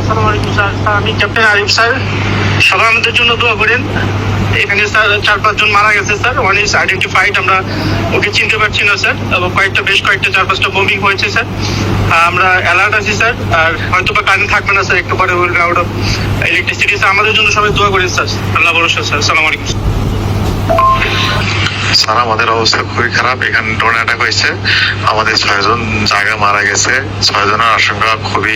আসসালামু আলাইকুম স্যার। আমি ক্যাপ্টেন আরিফ স্যার। সবাই আমাদের জন্য দোয়া করেন। এখানে স্যার 4-5 জন মারা গেছে স্যার। ওয়ান ইজ আইডেন্টিফাইড, আমরা ওকে চিনতে পারছি না স্যার। এবং বেশ কয়েকটা 4-5টা বোমিং হয়েছে স্যার। আমরা অ্যালার্ট আছি স্যার। আর হয়তো বা কারেন্ট থাকবে না স্যার, একটু পরে will be out of electricity sir. আমাদের জন্য সবাই দোয়া করেন স্যার। আল্লাহ ভরসা স্যার। আসসালামু আলাইকুম স্যার। আমাদের অবস্থা খুবই খারাপ। এখানে ড্রোন অ্যাটাক হয়েছে, আমাদের 6 জন জায়গা মারা গেছে। 6 জনের আশঙ্কা খুবই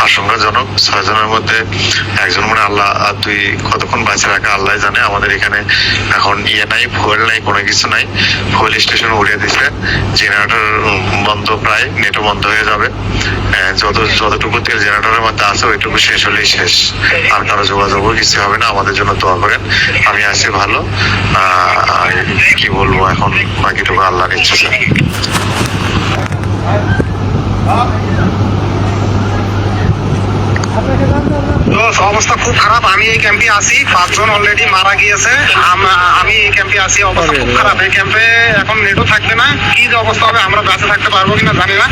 আশঙ্কাজনক। 6 জনের মধ্যে একজন মনে আল্লাহ, আর তুই কতক্ষণ বাঁচে রাখা আল্লাহ জানে। আমাদের এখানে এখন নাই, ফুয়েল নাই, কোনো কিছু নাই। ফুয়েল স্টেশন উড়িয়ে দিছে, জেনারেটর বন্ধ, প্রায় নেটও বন্ধ হয়ে যাবে। যতটুকু তেল জেনারেটরের মধ্যে আছে ওইটুকু শেষ হলেই শেষ, আর কারো যোগাযোগও কিছু হবে না। আমাদের জন্য দোয়া করেন। আমি আছি ভালো। কি বলবো এখন, বাকিটুকু আল্লাহর ইচ্ছা স্যার। অবস্থা খুব খারাপ। আমি এই ক্যাম্পে আছি, 5 জন অলরেডি মারা গিয়েছে। আমি এই ক্যাম্পে আছি, অবস্থা খুব খারাপ। এই ক্যাম্পে এখন নেটও থাকবে না। কি যে অবস্থা হবে, আমরা বেঁচে থাকতে পারবো কিনা জানি না।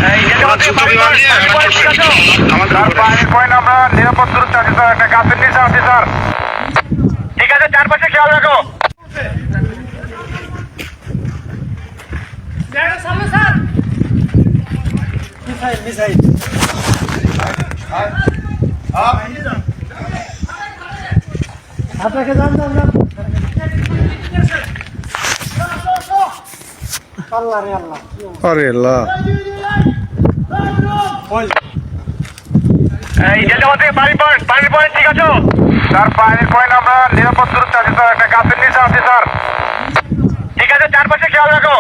যুদ্ধ বিমান নিয়ে আমাদের আমরা নিরাপদ দূরত্বে আছি স্যার, একটা গাছের নিচে আছি স্যার। ঠিক আছে, চারপাশে খেয়াল রাখো। আপনাকে যান যান যান। আল্লাহ রে আল্লাহ, আরে আল্লাহ। এই যেতে পানি পয়েন্ট ঠিক আছে স্যার। পানির পয়েন্ট আমরা নিরাপদ দূরত্বে আছি স্যার, একটা গাছের নিচে আছি স্যার। ঠিক আছে, চারপাশে খেয়াল রাখো।